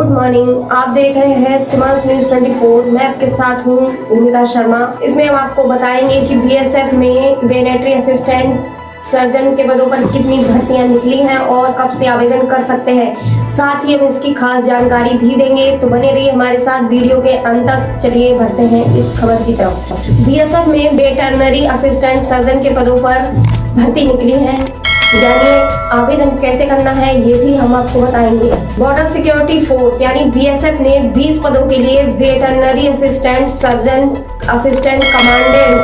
Good morning. आप देख रहे हैं सीमांस न्यूज 24। मैं आपके साथ हूँ भूमिका शर्मा। इसमें हम आपको बताएंगे कि बीएसएफ में वेटरनरी असिस्टेंट सर्जन के पदों पर कितनी भर्तियां निकली हैं और कब से आवेदन कर सकते हैं। साथ ही हम इसकी खास जानकारी भी देंगे, तो बने रहिए हमारे साथ वीडियो के अंत तक। चलिए बढ़ते हैं इस खबर की तरफ। बीएसएफ में वेटरनरी असिस्टेंट सर्जन के पदों पर भर्ती निकली है। जानिए आवेदन कैसे करना है, ये भी हम आपको बताएंगे। बॉर्डर सिक्योरिटी फोर्स यानी बीएसएफ ने 20 पदों के लिए veterinary assistant surgeon assistant commandant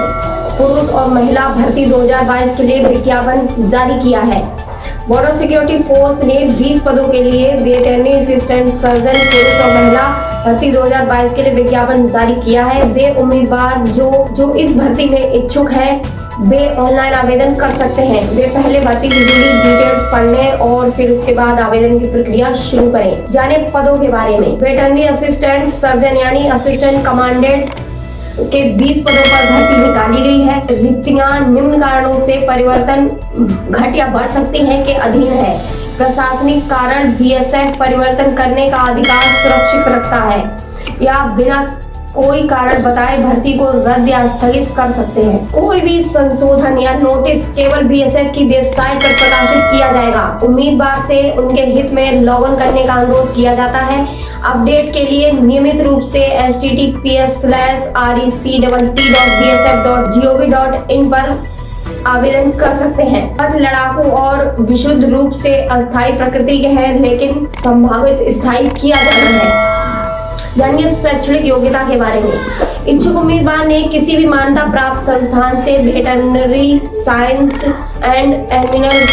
पुरुष और महिला भर्ती 2022 के लिए विज्ञापन जारी किया है। बॉर्डर सिक्योरिटी फोर्स ने 20 पदों के लिए वेटरनरी असिस्टेंट सर्जन पुरुष और महिला भर्ती 2022 के लिए विज्ञापन जारी किया है। वे उम्मीदवार जो इस भर्ती में इच्छुक है वे ऑनलाइन आवेदन कर सकते हैं। वे पहले भर्ती की जुड़ी डिटेल्स पढ़ने और फिर उसके बाद आवेदन की प्रक्रिया शुरू करें। जाने पदों के बारे में। वेटरनरी असिस्टेंट सर्जन यानी असिस्टेंट कमांडेंट के 20 पदों पर भर्ती निकाली गई है। रिक्तियां निम्न कारणों से परिवर्तन घट या बढ़ सकती हैं के अधीन है। प्रशासनिक कारण बीएसएफ परिवर्तन करने का अधिकार सुरक्षित रखता है या बिना कोई कारण बताए भर्ती को रद्द या स्थगित कर सकते हैं। कोई भी संशोधन या नोटिस केवल बीएसएफ की वेबसाइट पर प्रकाशित किया जाएगा। उम्मीदवार से उनके हित में लॉग इन करने का अनुरोध किया जाता है। अपडेट के लिए नियमित रूप से https://rectt.bsf.gov.in पर आवेदन कर सकते हैं। पद लड़ाकू और विशुद्ध रूप से अस्थायी प्रकृति के हैं, लेकिन संभावित स्थायी किया जाना है। जानिए शैक्षणिक योग्यता के बारे में। इच्छुक उम्मीदवार ने किसी भी मान्यता प्राप्त संस्थान से veterinary science and animal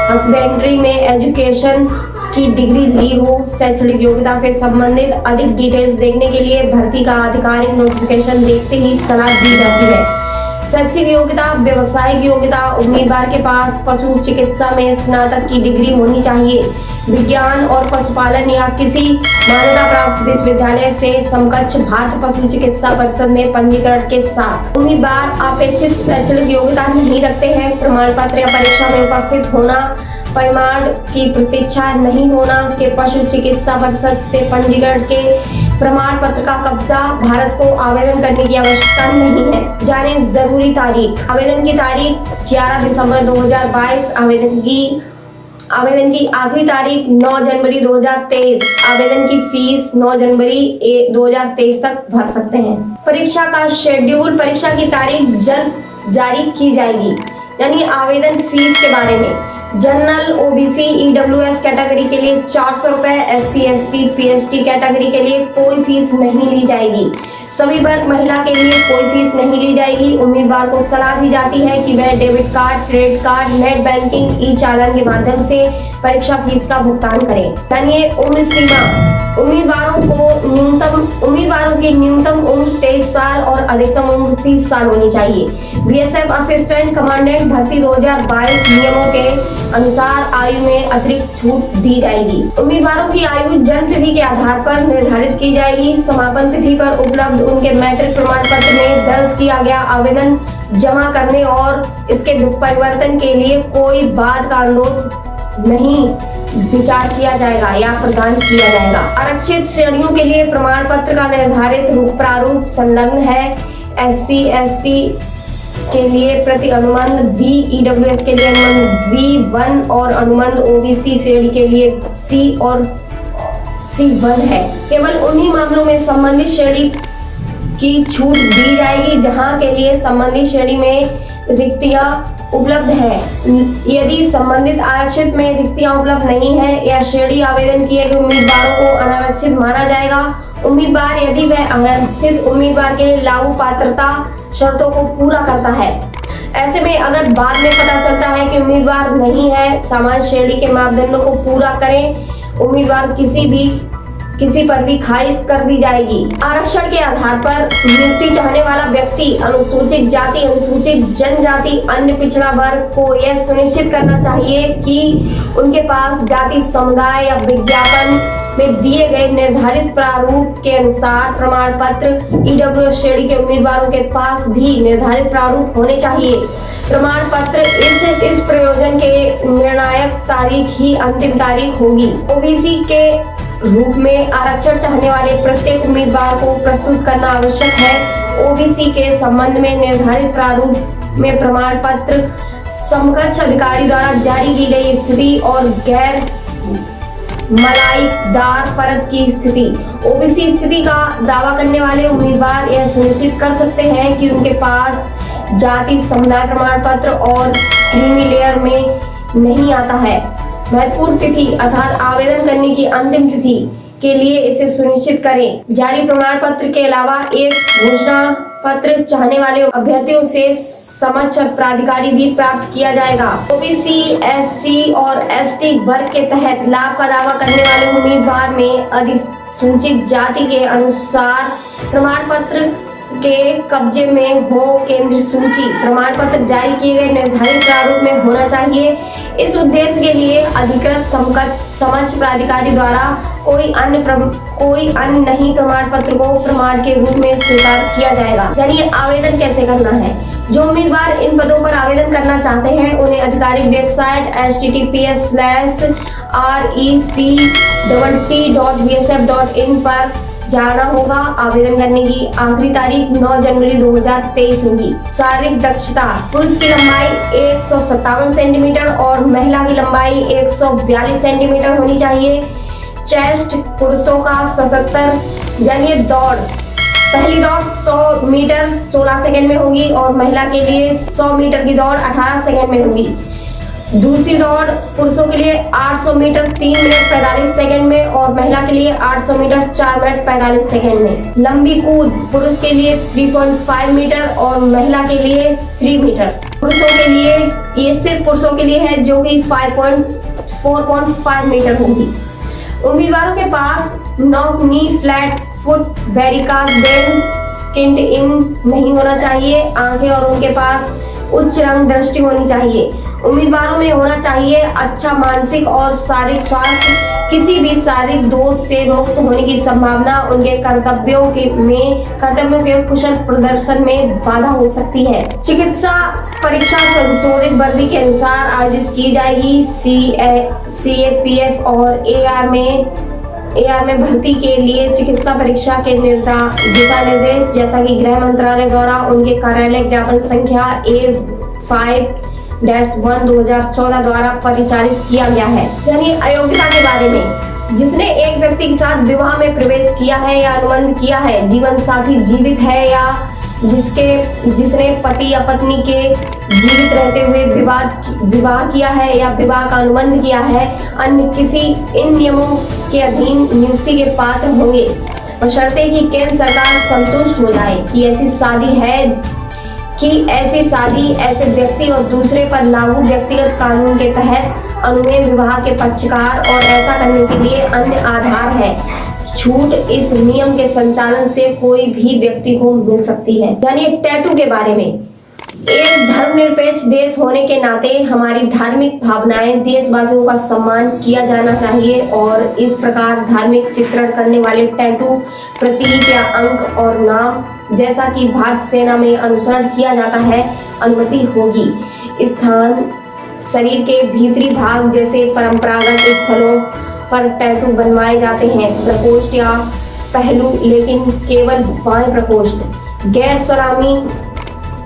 husbandry में एजुकेशन की डिग्री ली हो। शैक्षणिक योग्यता से संबंधित अधिक डिटेल्स देखने के लिए भर्ती का आधिकारिक नोटिफिकेशन देखते ही सलाह दी जाती है। शैक्षिक योग्यता। व्यवसायिक योग्यता। उम्मीदवार के पास पशु चिकित्सा में स्नातक की डिग्री होनी चाहिए। विज्ञान और पशुपालन या किसी मान्यता प्राप्त विश्वविद्यालय से समकक्ष भारतीय पशु चिकित्सा परिषद में पंजीकरण के साथ। उम्मीदवार अपेक्षित शैक्षणिक योग्यता नहीं रखते हैं। प्रमाण पत्र या परीक्षा में उपस्थित होना, परिमाण की प्रतीक्षा नहीं होना के पशु चिकित्सा परिषद से पंजीकरण के प्रमाण पत्र का कब्जा। भारत को आवेदन करने की आवश्यकता नहीं है। जाने जरूरी तारीख। आवेदन की तारीख 11 दिसंबर 2022। आवेदन की आखिरी तारीख 9 जनवरी 2023। आवेदन की फीस 9 जनवरी 2023 तक भर सकते हैं। परीक्षा का शेड्यूल। परीक्षा की तारीख जल्द जारी की जाएगी। यानी आवेदन फीस के बारे में। जनरल, ओबीसी, ईडब्ल्यूएस कैटेगरी के लिए 400 रुपए। एससी, एसटी, पीएचडी कैटेगरी के लिए कोई फीस नहीं ली जाएगी। सभी वर्ग महिला के लिए कोई फीस नहीं ली जाएगी। उम्मीदवार को सलाह दी जाती है कि वह debit card, credit card, net banking, e चालान के माध्यम से परीक्षा फीस का भुगतान करें। जानिए उम्र सीमा। उम्मीदवारों की न्यूनतम उम्र 23 साल और अधिकतम उम्र 30 साल होनी चाहिए। बीएसएफ असिस्टेंट कमांडेंट भर्ती 2022 नियमों के अनुसार आयु में अतिरिक्त छूट दी जाएगी। उम्मीदवारों की आयु जन्म तिथि के आधार पर निर्धारित की जाएगी। समापन तिथि पर उपलब्ध उनके मैट्रिक प्रमाण पत्र में दर्ज किया गया आवेदन जमा करने और इसके परिवर्तन के लिए कोई बाद का अनुरोध नहीं विचार किया जाएगा या प्रदान किया जाएगा। आरक्षित श्रेणियों के लिए प्रमाण पत्र का निर्धारित प्रारूप संलग्न है। एससी, एसटी के लिए प्रति अनुबंध V, ईडब्ल्यूएस के लिए अनुबंध V1 और अनुबंध ओबीसी श्रेणी के लिए C और C1 है। केवल उन्हीं मामलों में संबंधित श्रेणी की छूट दी जाएगी जहां के लिए संबंधित श्रेणी में रिक्तियां उपलब्ध है। यदि संबंधित आरक्षित में रिक्तियां उपलब्ध नहीं है या श्रेणी आवेदन किए गए उम्मीदवारों को अनारक्षित माना जाएगा। उम्मीदवार यदि वह आरक्षित उम्मीदवार के लिए लागू पात्रता शर्तों को पूरा करता है। ऐसे में अगर बाद में पता चलता है कि उम्मीदवार नहीं है, सामान्य श्रेणी के मापदंडों को पूरा करें, उम्मीदवार किसी पर भी खारिज कर दी जाएगी। आरक्षण के आधार पर नियुक्ति चाहने वाला व्यक्ति अनुसूचित जाति, अनुसूचित जनजाति, अन्य पिछड़ा वर्ग को यह सुनिश्चित करना चाहिए कि उनके पास जाति, समुदाय या विज्ञापन में दिए गए निर्धारित प्रारूप के अनुसार प्रमाण पत्र। ईडब्ल्यूएस श्रेणी के उम्मीदवारों के पास भी निर्धारित प्रारूप होने चाहिए। प्रमाण पत्र इस प्रयोजन के निर्णायक तारीख ही अंतिम तारीख होगी। ओबीसी के रूप में आरक्षण चाहने वाले प्रत्येक उम्मीदवार को प्रस्तुत करना आवश्यक है। ओबीसी के संबंध में निर्धारित प्रारूप में प्रमाण पत्र समकक्ष अधिकारी द्वारा जारी की गई स्थिति और गैर मलाईदार परत की स्थिति। ओबीसी स्थिति का दावा करने वाले उम्मीदवार यह सुनिश्चित कर सकते हैं कि उनके पास जाति समुदाय प्रमाण पत्र और क्रीमी लेयर में नहीं आता है। महत्वपूर्ण तिथि अर्थात आवेदन करने की अंतिम तिथि के लिए इसे सुनिश्चित करें। जारी प्रमाण पत्र के अलावा एक घोषणा पत्र चाहने वाले अभ्यर्थियों से समक्ष प्राधिकारी भी प्राप्त किया जाएगा। ओबीसी, एससी और एसटी वर्ग के तहत लाभ का दावा करने वाले उम्मीदवार में अधिसूचित जाति के अनुसार प्रमाण पत्र के कब्जे में हो। केंद्रीय सूची प्रमाण पत्र जारी किए गए निर्धारित प्रारूप में होना चाहिए। इस उद्देश्य के लिए अधिकृत समक्ष प्राधिकारी द्वारा कोई अन्य नहीं प्रमाण पत्र को प्रमाण के रूप में स्वीकार किया जाएगा। यानी आवेदन कैसे करना है? जो उम्मीदवार इन पदों पर आवेदन करना चाहते हैं उन्हें आधिकारिक वेबसाइट https:/rectt.bsf.in पर जाना होगा। आवेदन करने की आखिरी तारीख 9 जनवरी 2023 होगी। शारीरिक दक्षता पुरुष की लंबाई 157 सेंटीमीटर और महिला की लंबाई 142 सेंटीमीटर होनी चाहिए। चेस्ट पुरुषों का 77 यानी दौड़ पहली दौड़ 100 मीटर 16 सेकंड में होगी और महिला के लिए 100 मीटर की दौड़ 18 सेकंड में होगी। दूसरी दौड़ पुरुषों के लिए 800 मीटर 3 मिनट 45 सेकंड में और महिला के लिए 800 मीटर 4 मिनट 45 सेकंड में। लंबी कूद पुरुष के लिए 3.5 मीटर और महिला के लिए 3 मीटर। पुरुषों के लिए ये सिर्फ पुरुषों के लिए है जो कि 4.5 मीटर होगी। उम्मीदवारों के पास knock knee flat foot वेरिकाज bells skinned इन नहीं होना चाहिए। आंखें और उनके पास उच्च रंग दृष्टि होनी चाहिए। उम्मीदवारों में होना चाहिए अच्छा मानसिक और शारीरिक स्वास्थ्य। किसी भी शारीरिक दोष से मुक्त होने की संभावना उनके कर्तव्यों के कुशल प्रदर्शन में बाधा हो सकती है। चिकित्सा परीक्षा संशोधित वर्दी के अनुसार आयोजित की जाएगी। CAPF और AR में भर्ती के लिए चिकित्सा परीक्षा के दिशा निर्देश जैसा कि गृह मंत्रालय द्वारा उनके कार्यालय ज्ञापन संख्या A5-1 2014 द्वारा परिचालित किया गया है। यानी अयोग्यता के बारे में जिसने एक व्यक्ति के साथ विवाह में प्रवेश किया है या अनुबंध किया है, जीवन साथी जीवित है या जिसने पति या पत्नी के जीवित रहते हुए विवाह किया है या विवाह का अनुबंध किया है, अन्य किसी इन नियमों के अधीन नियुक्ति के पात्र होंगे बशर्ते कि केंद्र सरकार संतुष्ट हो जाए कि ऐसी शादी ऐसे व्यक्ति और दूसरे पर लागू व्यक्तिगत कानून के तहत अनुमेय विवाह के पक्षकार और ऐसा करने के लिए अन्य आधार है। छूट इस नियम के संचालन से कोई भी व्यक्ति को मिल सकती है। यानी टैटू के बारे में, एक धर्मनिरपेक्ष देश होने के नाते हमारी धार्मिक भावनाएं देशवासियों का सम्मान किया जाना चाहिए और इस प्रकार धार्मिक चित्रण करने वाले टैटू प्रतीक या अंक और नाम जैसा कि भारतीय सेना में अनुसरण किया जाता है अनुमति होगी। स्थान शरीर के भीतरी भाग जैसे परंपरागत स्थलों पर टैटू बनवाए जाते हैं। प्रकोष्ठ या पहलू लेकिन केवल बाएं प्रकोष्ठ। गैर सलामी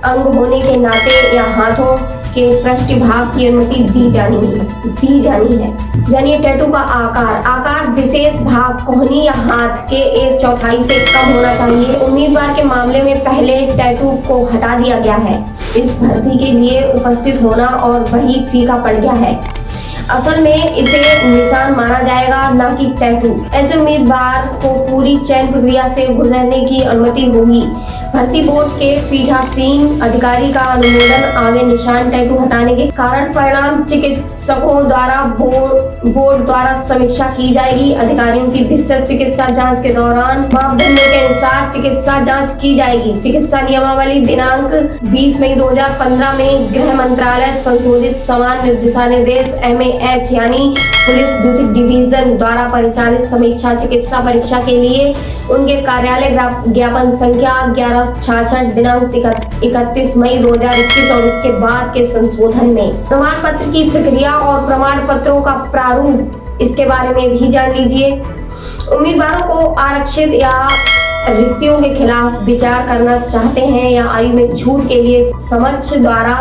अंग होने के नाते या हाथों के पृष्ठभाग की अनुमति दी जानी है। जानिए टैटू का आकार विशेष भाग कोहनी या हाथ के 1/4 से कम होना चाहिए। उम्मीदवार के मामले में पहले टैटू को हटा दिया गया है। इस भर्ती के लिए उपस्थित होना और वही फीका पड़ गया है। असल में इसे निशान माना जाएगा न कि टैटू। ऐसे उम्मीदवार को पूरी चयन प्रक्रिया से गुजरने की अनुमति होगी। भर्ती बोर्ड के पीठासीन अधिकारी का अनुमोदन आगे निशान टैटू हटाने के कारण परिणाम चिकित्सकों द्वारा बोर्ड द्वारा समीक्षा की जाएगी। अधिकारियों की विस्तृत चिकित्सा जांच के दौरान मापदंडों के अनुसार चिकित्सा जांच की जाएगी। चिकित्सा नियमावली दिनांक 20 मई 2015 में गृह मंत्रालय संशोधित समान दिशा निर्देश MAH यानी पुलिस द्वितीय डिवीजन द्वारा परिचालित समीक्षा चिकित्सा परीक्षा के लिए उनके कार्यालय ज्ञापन संख्या 1166 दिनांक 31 मई 2021 और इसके बाद के संशोधन में प्रमाण पत्र की प्रक्रिया और प्रमाण पत्रों का प्रारूप इसके बारे में भी जान लीजिए। उम्मीदवारों को आरक्षित या रिक्तियों के खिलाफ विचार करना चाहते हैं या आयु में छूट के लिए समक्ष द्वारा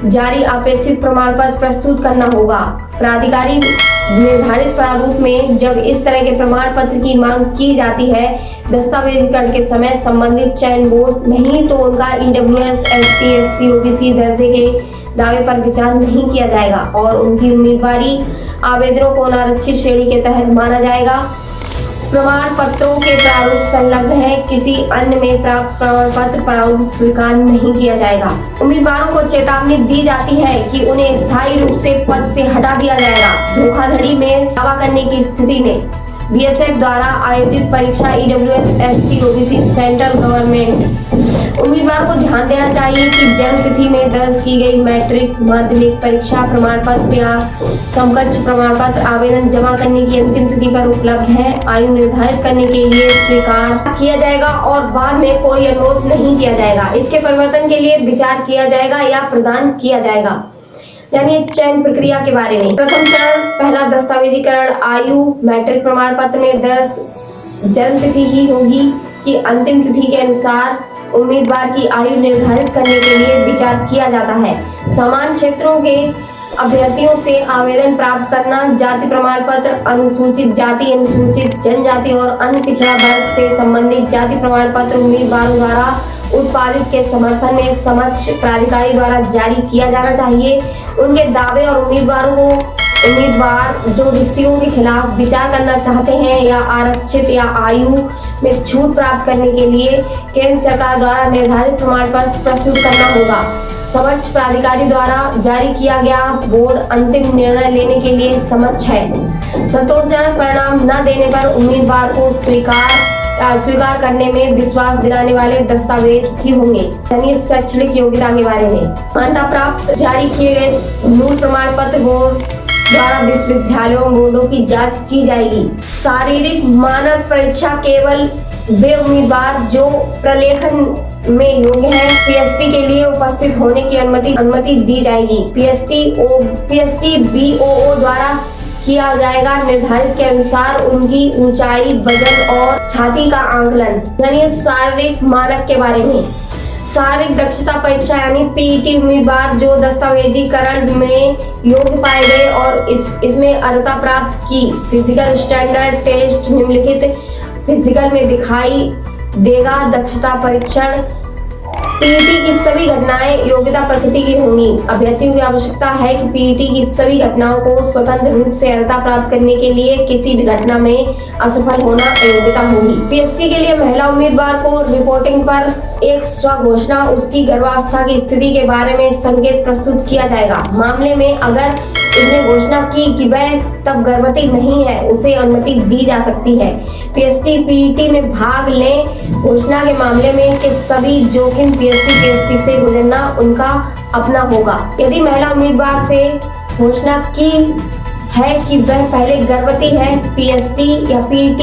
जारी अपेक्षित प्रमाण पत्र प्रस्तुत करना होगा। प्राधिकारी निर्धारित प्रारूप में जब इस तरह के प्रमाण पत्र की मांग की जाती है दस्तावेजीकरण के समय संबंधित चयन बोर्ड नहीं तो उनका EWS, ST, SC, OBC दर्जे के दावे पर विचार नहीं किया जाएगा और उनकी उम्मीदवारी आवेदनों को अनारक्षित श्रेणी के तहत माना जाएगा। प्रमाण पत्रों के प्रारूप संलग्न है, किसी अन्य में प्राप्त प्रमाण पत्र प्रारूप स्वीकार नहीं किया जाएगा। उम्मीदवारों को चेतावनी दी जाती है कि उन्हें स्थायी रूप से पद से हटा दिया जाएगा। धोखाधड़ी में दावा करने की स्थिति में BSF द्वारा आयोजित परीक्षा EWS, ST, OBC central government उम्मीदवार को ध्यान देना चाहिए कि जन्म तिथि में दर्ज की गई मैट्रिक माध्यमिक परीक्षा प्रमाण पत्र या समकक्ष प्रमाण पत्र आवेदन जमा करने की अंतिम तिथि पर उपलब्ध है। आयु निर्धारित करने के लिए स्वीकार किया जाएगा और बाद में कोई अनुरोध नहीं किया जाएगा। इसके परिवर्तन के लिए विचार किया जाएगा या प्रदान किया जाएगा। यानी चयन प्रक्रिया के बारे में प्रथम चरण पहला दस्तावेजीकरण आयु मैट्रिक प्रमाण पत्र में दर्ज जन्म तिथि ही होगी कि अंतिम तिथि के अनुसार उम्मीदवार की आयु निर्धारित करने के लिए विचार किया जाता है। समान क्षेत्रों के अभ्यर्थियों से आवेदन प्राप्त करना, जाति प्रमाण पत्र, अनुसूचित जाति, अनुसूचित जनजाति और अन्य पिछड़ा वर्ग से संबंधित जाति प्रमाण पत्र उम्मीदवारों द्वारा उत्पादित के समर्थन में समक्ष प्राधिकारी द्वारा जारी किया जाना चाहिए। उनके दावे और उम्मीदवार जो रिक्तियों के खिलाफ विचार करना चाहते हैं या आरक्षित या आयु में छूट प्राप्त करने के लिए केंद्र सरकार द्वारा निर्धारित प्रमाण पत्र प्रस्तुत करना होगा। समक्ष प्राधिकारी द्वारा जारी किया गया बोर्ड अंतिम निर्णय लेने के लिए समक्ष है। संतोषजनक परिणाम न देने पर उम्मीदवार को स्वीकार करने में विश्वास दिलाने वाले दस्तावेज भी होंगे। यानी शैक्षणिक योग्यता के बारे में मान्यता प्राप्त जारी किए गए मूल प्रमाण पत्र बोर्ड द्वारा विश्वविद्यालयों बोर्डों की जांच की जाएगी। शारीरिक मानक परीक्षा केवल वे उम्मीदवार जो प्रलेखन में योग्य हैं PST के लिए उपस्थित होने की अनुमति दी जाएगी। PST BOO द्वारा किया जाएगा। निर्धारित के अनुसार उनकी ऊंचाई, वजन और छाती का आंकलन। यानी शारीरिक मानक के बारे में शारीरिक दक्षता परीक्षा यानी PET उम्मीदवार जो दस्तावेजीकरण में योग्य पाए गए और इसमें अर्हता प्राप्त की फिजिकल स्टैंडर्ड टेस्ट निम्नलिखित फिजिकल में दिखाई देगा। दक्षता परीक्षण PET की सभी घटनाएं योग्यता प्रकृति की होंगी। अभ्यर्थियों की आवश्यकता है कि PET की सभी घटनाओं को स्वतंत्र रूप से अर्हता प्राप्त करने के लिए किसी भी घटना में असफल होना अयोग्यता होगी। PST के लिए महिला उम्मीदवार को रिपोर्टिंग पर एक स्वघोषणा उसकी गर्भावस्था की स्थिति के बारे में संकेत प्रस्तुत किया जाएगा। मामले में अगर उसने घोषणा की कि वह तब गर्भवती नहीं है उसे अनुमति दी जा सकती है। PST PET में भाग लें घोषणा के मामले में कि सभी जोखिम PST से गुजरना उनका अपना होगा। यदि महिला उम्मीदवार से घोषणा की है कि वह पहले गर्भवती है PST या PET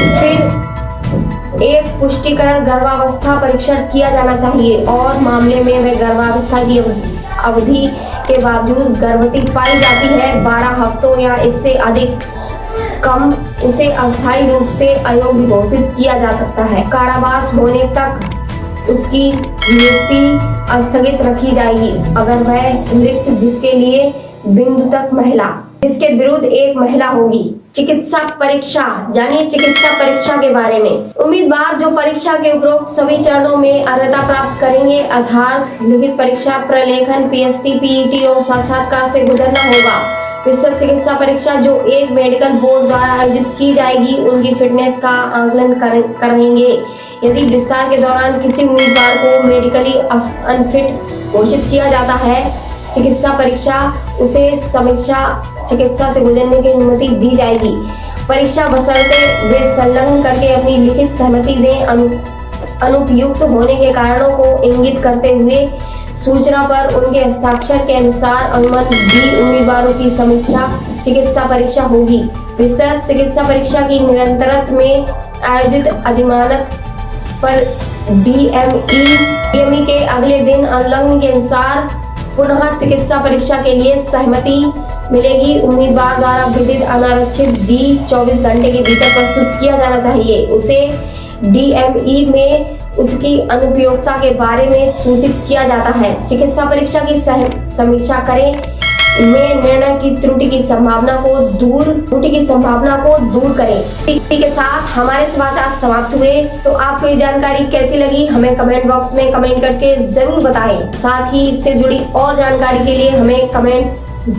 फिर एक पुष्टिकरण गर्भावस्था परीक्षण किया जाना चाहिए और मामले में वह गर्भावस्था की अवधि के बावजूद गर्भवती पाई जाती है 12 हफ्तों या इससे अधिक कम उसे अस्थायी रूप से अयोग्य घोषित किया जा सकता है। कारावास होने तक उसकी नियुक्ति स्थगित रखी जाएगी अगर वह मृत जिसके लिए बिंदु तक महिला जिसके विरुद्ध एक महिला होगी। चिकित्सा परीक्षा जानिए चिकित्सा परीक्षा के बारे में उम्मीदवार जो परीक्षा के उपरोक्त सभी चरणों में अर्हता प्राप्त करेंगे अर्थात लिखित परीक्षा, प्रलेखन, PST PET और साक्षात्कार से गुजरना होगा। विस्तृत चिकित्सा परीक्षा जो एक मेडिकल बोर्ड द्वारा आयोजित की जाएगी उनकी फिटनेस का आकलन करेंगे। यदि विस्तार के दौरान किसी उम्मीदवार को मेडिकली अनफिट घोषित किया जाता है चिकित्सा परीक्षा उसे समीक्षा चिकित्सा से गुजरने की अनुमति दी जाएगी। परीक्षा बशर्ते वे संलग्न करके अपनी लिखित सहमति दें। अनुपयुक्त होने के कारणों को इंगित करते हुए सूचना पर उनके हस्ताक्षर के अनुसार अनुमति दी उम्मीदवारों की समीक्षा चिकित्सा परीक्षा होगी। विस्तृत चिकित्सा परीक्षा की निरंतरता में आयोजित अधिमानत पर DME के अगले दिन अनुलग्न के अनुसार पुनः चिकित्सा परीक्षा के लिए सहमति मिलेगी। उम्मीदवार द्वारा विदित अनारक्षित डी 24 घंटे के भीतर प्रस्तुत किया जाना चाहिए। उसे DME में उसकी अनुपयोगिता के बारे में सूचित किया जाता है। चिकित्सा परीक्षा की समीक्षा करें में निर्णय की त्रुटि की संभावना को दूर करें। इसी के साथ हमारे समाचार समाप्त हुए। तो आपको ये जानकारी कैसी लगी हमें कमेंट बॉक्स में कमेंट करके जरूर बताएं। साथ ही इससे जुड़ी और जानकारी के लिए हमें कमेंट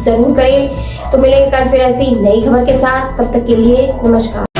जरूर करें। तो मिलेंगे कल फिर ऐसी नई खबर के साथ, तब तक के लिए नमस्कार।